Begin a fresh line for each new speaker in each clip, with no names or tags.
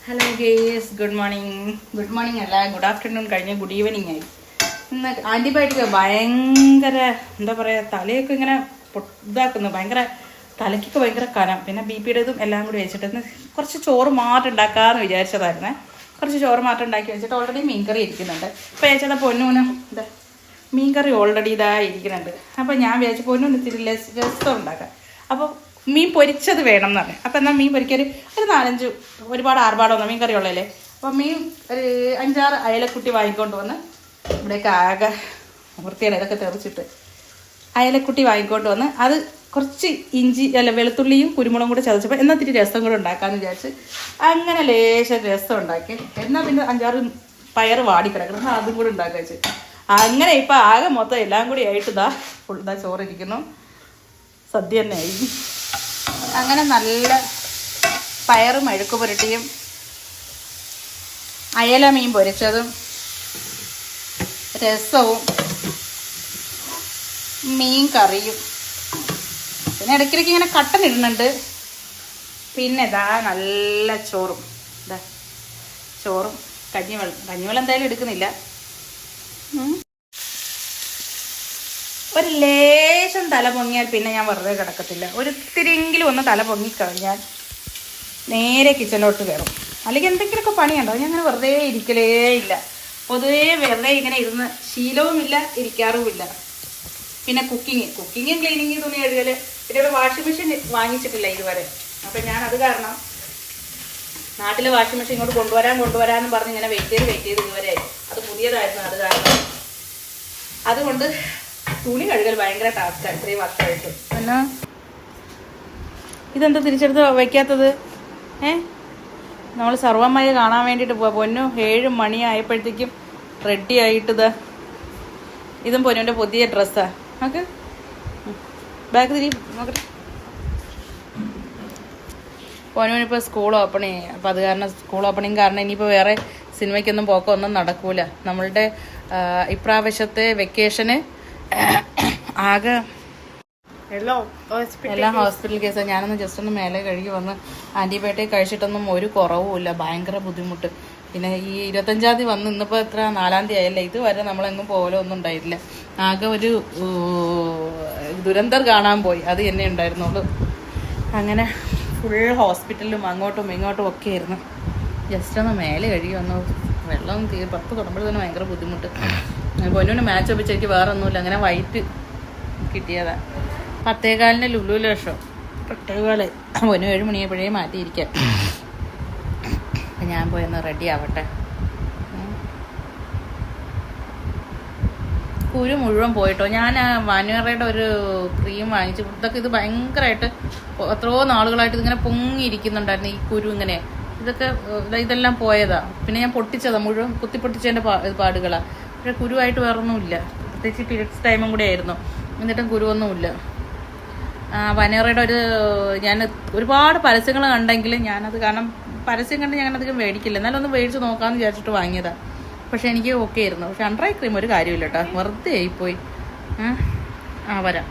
Hello guys, good morning അല്ല, good afternoon കഴിഞ്ഞ് good evening ആയി. ഇന്ന് ആൻറ്റിബയോട്ടിക് ഭയങ്കര എന്താ പറയുക, തലയൊക്കെ ഇങ്ങനെ ഇതാക്കുന്നു, ഭയങ്കര തലയ്ക്കൊക്കെ ഭയങ്കര കനം. പിന്നെ BP-യുടേതും എല്ലാം കൂടി വെച്ചിട്ട് ഇന്ന് കുറച്ച് ചോറ് മാറ്റം ഉണ്ടാക്കാമെന്ന് വിചാരിച്ചതായിരുന്നേ. കുറച്ച് ചോറ് മാറ്റം ഉണ്ടാക്കി വെച്ചിട്ട് ഓൾറെഡി മീൻകറി ഇരിക്കുന്നുണ്ട്. ഇപ്പോൾ ചേച്ചയുടെ പൊന്നൂന് ഇതാ മീൻകറി ഓൾറെഡി ഇരിക്കുന്നുണ്ട്. അപ്പോൾ ഞാൻ വിചാരിച്ചു പൊന്നൂന് ഇത്തിരി രസം ഉണ്ടാക്കാം. അപ്പോൾ മീൻ പൊരിച്ചത് വേണം എന്ന് പറഞ്ഞു. അപ്പം എന്നാൽ മീൻ പൊരിക്കാൻ ഒരു 4-5 ഒരുപാട് ആർഭാടമൊന്നും മീൻ കറി ഉള്ളതല്ലേ. അപ്പം മീൻ ഒരു 5-6 അയലക്കുട്ടി വാങ്ങിക്കൊണ്ട് വന്ന് ഇവിടെയൊക്കെ ആകെ വൃത്തിയാണ് ഇതൊക്കെ തെറിച്ചിട്ട് അയലക്കുട്ടി വാങ്ങിക്കൊണ്ട് വന്ന് അത് കുറച്ച് വെളുത്തുള്ളിയും കുരുമുളകും കൂടെ ചതച്ചപ്പോൾ എന്നാൽ ഇത്തിരി രസം കൂടെ ഉണ്ടാക്കാമെന്ന് വിചാരിച്ച് അങ്ങനെ ലേശം രസം ഉണ്ടാക്കി. എന്നാൽ പിന്നെ 5-6 പയർ വാടിക്കിടക്കണം, അതും കൂടെ ഉണ്ടാക്കുക വെച്ച് അങ്ങനെ ഇപ്പം ആകെ മൊത്തം എല്ലാം കൂടി ആയിട്ട് ഇതാ ചോറിരിക്കുന്നു. സദ്യ തന്നെ ആയി. അങ്ങനെ നല്ല പയറും മെഴുക്ക് പുരട്ടിയും അയല മീൻ പൊരിച്ചതും രസവും മീൻ കറിയും പിന്നെ ഇടയ്ക്കിടയ്ക്ക് ഇങ്ങനെ കട്ടൻ ഇടുന്നുണ്ട്. പിന്നെ ഇതാ നല്ല ചോറും കഞ്ഞിവെള്ളം എന്തായാലും എടുക്കുന്നില്ല. ഒരു ലേശം തല പൊങ്ങിയാൽ പിന്നെ ഞാൻ വെറുതെ കിടക്കത്തില്ല. ഒരിത്തിരിയെങ്കിലും ഒന്ന് തല പൊങ്ങിക്കഴിഞ്ഞാൽ നേരെ കിച്ചണിലോട്ട് കയറും. അല്ലെങ്കിൽ എന്തെങ്കിലുമൊക്കെ പണിയുണ്ടോ, ഞാൻ അങ്ങനെ വെറുതെ ഇരിക്കലേ ഇല്ല. പൊതുവേ വെറുതെ ഇങ്ങനെ ഇരുന്ന് ശീലവുമില്ല, ഇരിക്കാറുമില്ല. പിന്നെ കുക്കിങ്ങും ക്ലീനിങ്, തുണി കഴുകൽ. പിന്നെ ഇവിടെ വാഷിംഗ് മെഷീൻ വാങ്ങിച്ചിട്ടില്ല ഇതുവരെ. അപ്പം ഞാൻ അത് കാരണം നാട്ടിലെ വാഷിംഗ് മെഷീൻ ഇങ്ങോട്ട് കൊണ്ടുവരാമെന്ന് പറഞ്ഞ് ഇങ്ങനെ വെയിറ്റ് ചെയ്ത് ഇതുവരെ അത് പുതിയതായിരുന്നു. അത് കാരണം അതുകൊണ്ട് തുണി കഴുകൽ ഭയങ്കര ടാസ്ക്കാണ് ഇത്രയും വർഷമായിട്ട്. പിന്നെ ഇതെന്താ തിരിച്ചെടുത്ത് വയ്ക്കാത്തത്? നമ്മൾ സർവ്വമ്മയെ കാണാൻ വേണ്ടിയിട്ട് പോവാ. പൊന്നു 7 മണിയായപ്പോഴത്തേക്കും റെഡി ആയിട്ടത്. ഇതും പൊന്നുവിൻ്റെ പുതിയ ഡ്രസ്സാണ്. നമുക്ക് ബാക്ക് തിരി നോക്കട്ടെ. പൊന്നുവിനിപ്പോൾ സ്കൂൾ ഓപ്പണിങ് ചെയ്യും. അപ്പോൾ അത് കാരണം സ്കൂൾ ഓപ്പണിങ് കാരണം ഇനിയിപ്പോൾ വേറെ സിനിമയ്ക്കൊന്നും പോക്കൊന്നും നടക്കൂല. നമ്മളുടെ ഇപ്രാവശ്യത്തെ വെക്കേഷന് ആകെ എല്ലാം ഹോസ്പിറ്റൽ കേസാണ്. ഞാനൊന്ന് ജസ്റ്റ് ഒന്ന് മേലെ കഴുകി വന്ന് ആൻറ്റിബയോട്ടിക് കഴിച്ചിട്ടൊന്നും ഒരു കുറവുമില്ല. ഭയങ്കര ബുദ്ധിമുട്ട്. പിന്നെ ഈ 25-ാം തീയതി വന്ന് ഇന്നിപ്പോൾ എത്ര 4-ാം തീയതി ആയല്ലേ, ഇതുവരെ നമ്മളെങ്ങും പോകലോ ഒന്നും ഉണ്ടായിട്ടില്ല. ആകെ ഒരു ദുരന്തർ കാണാൻ പോയി, അത് തന്നെ ഉണ്ടായിരുന്നുള്ളൂ. അങ്ങനെ ഫുൾ ഹോസ്പിറ്റലിലും അങ്ങോട്ടും ഇങ്ങോട്ടും ഒക്കെ ആയിരുന്നു. ജസ്റ്റ് ഒന്ന് മേലെ കഴുകി വന്നു. വെള്ളം പുറത്ത് തുടങ്ങുമ്പോൾ തന്നെ ഭയങ്കര ബുദ്ധിമുട്ട്. പൊന്നുവിന് മാച്ച് ഒപ്പിച്ച് എനിക്ക് വേറെ ഒന്നുമില്ല, അങ്ങനെ വൈറ്റ് കിട്ടിയതാ. 10:15 ലുലുവിലെ ഷോ. 8:15 പൊന്നു 7 മണിയായപ്പോഴേ മാറ്റിയിരിക്കാം. അപ്പം ഞാൻ പോയൊന്ന് റെഡി ആവട്ടെ. കുരു മുഴുവൻ പോയിട്ടോ. ഞാൻ വാനുവറയുടെ ഒരു ക്രീം വാങ്ങിച്ചു. ഇതൊക്കെ ഇത് ഭയങ്കരമായിട്ട് എത്രയോ നാളുകളായിട്ട് ഇതിങ്ങനെ പൊങ്ങിയിരിക്കുന്നുണ്ടായിരുന്നു ഈ കുരു. ഇങ്ങനെ ഇതെല്ലാം പോയതാ. പിന്നെ ഞാൻ പൊട്ടിച്ചതാ, മുഴുവൻ കുത്തിപ്പൊട്ടിച്ചതിൻ്റെ പാടുകളാണ്. പക്ഷേ കുരുവായിട്ട് വേറൊന്നുമില്ല. പ്രത്യേകിച്ച് പീരിയഡ്സ് ടൈമും കൂടെ ആയിരുന്നു. എന്നിട്ടും കുരുവൊന്നുമില്ല. വനേറയുടെ ഞാൻ ഒരുപാട് പരസ്യങ്ങൾ കണ്ടെങ്കിലും ഞാനത് കാരണം പരസ്യം കണ്ട് ഞാനധികം മേടിക്കില്ല. എന്നാലും ഒന്ന് മേടിച്ച് നോക്കാമെന്ന് വിചാരിച്ചിട്ട് വാങ്ങിയതാണ്. പക്ഷെ എനിക്ക് ഓക്കെ ആയിരുന്നു. പക്ഷെ അണ്ടർ ഐ ക്രീം ഒരു കാര്യമില്ല കേട്ടോ, വെറുതെ ആയിപ്പോയി. വരാം.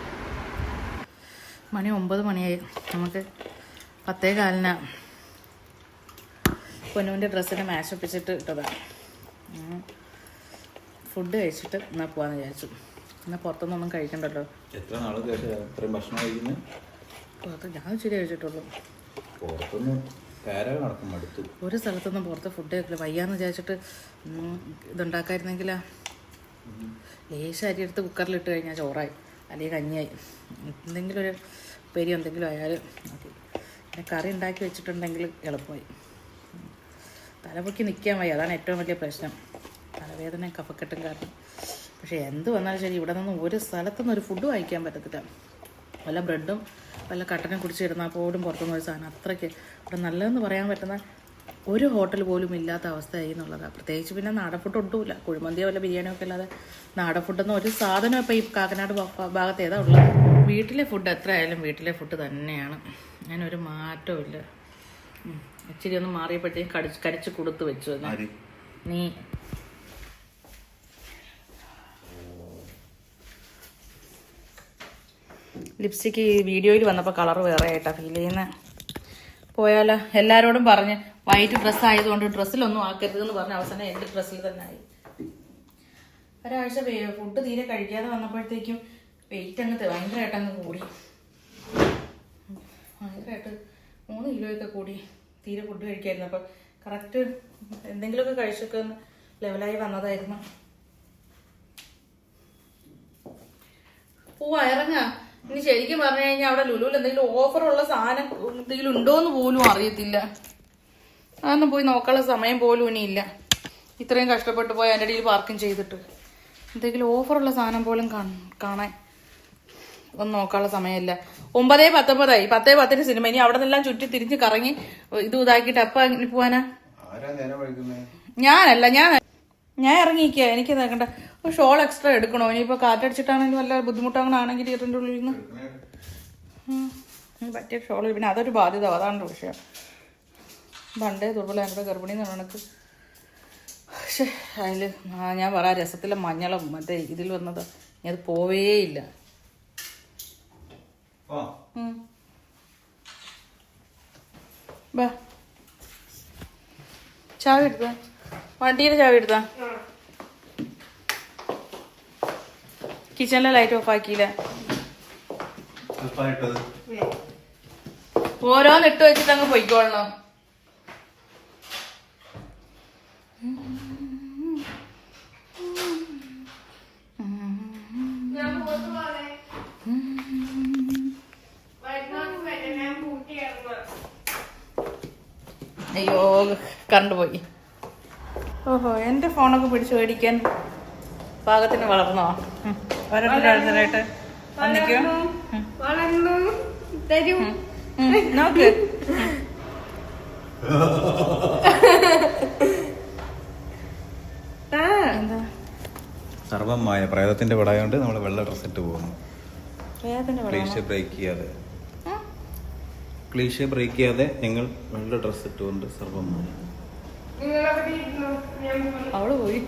മണി 9 മണിയായി. നമുക്ക് 10:15 പൊന്നുവിൻ്റെ ഡ്രസ്സിന് മാച്ച് ഒപ്പിച്ചിട്ട് ഇട്ടതാണ്. ഫുഡ് കഴിച്ചിട്ട് എന്നാൽ പോകാമെന്ന് വിചാരിച്ചു. എന്നാൽ പുറത്തുനിന്നൊന്നും കഴിക്കണ്ടല്ലോ.
എത്ര നാൾ ഇത്രയും ഭക്ഷണം കഴിക്കുന്നു?
പുറത്ത് ഞാൻ ഇച്ചിരി കഴിച്ചിട്ടുള്ളൂ.
പുറത്തുനിന്ന് നടക്കും അടുത്ത്. ഒരു
സ്ഥലത്തൊന്നും പുറത്ത് ഫുഡ് കഴിക്കില്ല. വയ്യാന്ന് വിചാരിച്ചിട്ട് ഇതുണ്ടാക്കായിരുന്നെങ്കിലാ ലേശം അരി എടുത്ത് കുക്കറിലിട്ട് കഴിഞ്ഞാൽ ചോറായി, അല്ലെങ്കിൽ കഞ്ഞിയായി. എന്തെങ്കിലും ഒരു പെരി എന്തെങ്കിലും ആയാലും മതി. പിന്നെ കറി ഉണ്ടാക്കി വെച്ചിട്ടുണ്ടെങ്കിൽ എളുപ്പമായി. തലപൊക്കി നിൽക്കാൻ വയ്യ, അതാണ് ഏറ്റവും വലിയ പ്രശ്നം. തലവേദന കഫക്കെട്ടും കാരണം. പക്ഷേ എന്ത് വന്നാലും ശരി, ഇവിടെ നിന്ന് ഒരു സ്ഥലത്തുനിന്ന് ഒരു ഫുഡ് വാങ്ങിക്കാൻ പറ്റത്തില്ല. വല്ല ബ്രെഡും വല്ല കട്ടനും കുടിച്ചിരുന്നാൽ പോലും പുറത്തുനിന്ന് ഒരു സാധനം. അത്രയ്ക്ക് ഇവിടെ നല്ലതെന്ന് പറയാൻ പറ്റുന്ന ഒരു ഹോട്ടൽ പോലും ഇല്ലാത്ത അവസ്ഥയായി എന്നുള്ളതാണ്. പ്രത്യേകിച്ച് പിന്നെ നാടൻ ഫുഡ് ഒട്ടുമില്ല. കുഴിമന്തിയോ വല്ല ബിരിയാണിയോ ഒക്കെ അല്ലാതെ നാടൻ ഫുഡൊന്നും ഒരു സാധനം ഇപ്പോൾ ഈ കാക്കനാട് ഭാഗത്ത് ഏതാ ഉള്ളത്? വീട്ടിലെ ഫുഡ് എത്ര ആയാലും വീട്ടിലെ ഫുഡ് തന്നെയാണ്. ഞാനൊരു മാറ്റവും ഇല്ല. ഇച്ചിരി ഒന്ന് മാറിയപ്പോഴത്തേക്കും കരിച്ച് കൊടുത്ത് വെച്ചു. നീ ലിപ്സ്റ്റിക്ക് വീഡിയോയിൽ വന്നപ്പോൾ കളർ വേറെ ആയിട്ടാണ് ഫീൽ ചെയ്യുന്നത്. പോയാലോ? എല്ലാരോടും പറഞ്ഞ് വൈറ്റ് ഡ്രസ്സ് ആയതുകൊണ്ട് ഡ്രസ്സിലൊന്നും ആക്കരുതെന്ന് പറഞ്ഞ അവസാനം എന്റെ ഡ്രസ്സിൽ തന്നെ ആയി. ഒരാഴ്ച ഫുഡ് തീരെ കഴിക്കാതെ വന്നപ്പോഴത്തേക്കും വെയിറ്റ് അങ്ങ് ഭയങ്കരമായിട്ട് അങ്ങ് കൂടി. ഭയങ്കരമായിട്ട് 3 കിലോയൊക്കെ കൂടി. തീരെ ഫുഡ് കഴിക്കായിരുന്നു. അപ്പൊ കറക്റ്റ് എന്തെങ്കിലുമൊക്കെ കഴിച്ചൊക്കെ ഒന്ന് ലെവലായി വന്നതായിരുന്നു. ഇറങ്ങാ. ഇനി ശരിക്കും പറഞ്ഞു കഴിഞ്ഞാൽ അവിടെ ലുലുവിൽ എന്തെങ്കിലും ഓഫറുള്ള സാധനം എന്തെങ്കിലും ഉണ്ടോന്ന് പോലും അറിയത്തില്ല. അതൊന്നും പോയി നോക്കാനുള്ള സമയം പോലും ഇനിയില്ല. ഇത്രയും കഷ്ടപ്പെട്ട് പോയി അതിൻ്റെ ഇടയിൽ പാർക്കും ചെയ്തിട്ട് എന്തെങ്കിലും ഓഫറുള്ള സാധനം പോലും കാണാൻ ഒന്നും നോക്കാനുള്ള സമയമില്ല. 9:19 10:10 സിനിമ. ഇനി അവിടെ നിന്നെല്ലാം ചുറ്റി തിരിഞ്ഞ് കറങ്ങി ഇതാക്കിയിട്ട് അപ്പ ഇനി പോവാനാ? ഞാനല്ല, ഞാൻ ഇറങ്ങിയിരിക്കുക. എനിക്ക് നോക്കണ്ട ഒരു ഷോൾ എക്സ്ട്രാ എടുക്കണോ? ഇനിയിപ്പോ കാറ്റടിച്ചിട്ടാണെങ്കിൽ വല്ല ബുദ്ധിമുട്ടാണെങ്കിൽ ഇതിന്റെ ഉള്ളിൽ നിന്ന് പറ്റിയ ഷോൾ. പിന്നെ അതൊരു ബാധ്യത, അതാണ് വിഷയം. പണ്ടേ ദുർബല എൻ്റെ ഗർഭിണി എന്ന് പറഞ്ഞ പക്ഷെ അതിൽ ഞാൻ പറയാം രസത്തിലെ മഞ്ഞളും മറ്റേ ഇതിൽ വന്നത് അത് പോവേയില്ല. ബാ ചാവി എടുത്ത വണ്ടിയുടെ ചാവി എടുത്ത കിച്ചണിലെ ലൈറ്റ് ഓഫ് ആക്കിയില്ല. ഓരോന്ന് ഇട്ട് വെച്ചിട്ട് അങ്ങ് പൊയ്ക്കോളണം. അയ്യോ കറണ്ട് പോയി. ഓഹോ എന്റെ ഫോണൊക്കെ പിടിച്ച് മേടിക്കാൻ പാകത്തിന് വളർന്നോ? ഓരോരുത്തരായിട്ട് വന്നിക്കോ നോക്ക്.
സർവമായ പ്രേതത്തിന്റെ പടമായോണ്ട് നമ്മള് വെള്ള ഡ്രസ് ഇട്ട് പോകുന്നു. ക്ലീഷേ ബ്രേക്ക് ചെയ്യാതെ നിങ്ങൾ വെള്ള ഡ്രസ് ഇട്ടുകൊണ്ട് സർവമായ.
അവള് പോയി.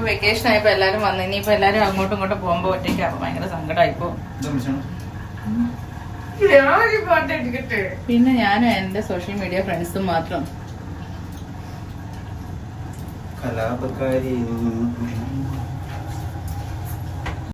വെക്കേഷൻ ആയപ്പോ എല്ലാരും വന്നു. ഇനിയിപ്പോ എല്ലാരും അങ്ങോട്ടും ഇങ്ങോട്ടും പോകുമ്പോ ഒറ്റയ്ക്ക് അപ്പൊ ഭയങ്കര സങ്കടമായിപ്പോ. പിന്നെ ഞാനും എന്റെ സോഷ്യൽ മീഡിയ ഫ്രണ്ട്സും മാത്രം.
കലാപകാരി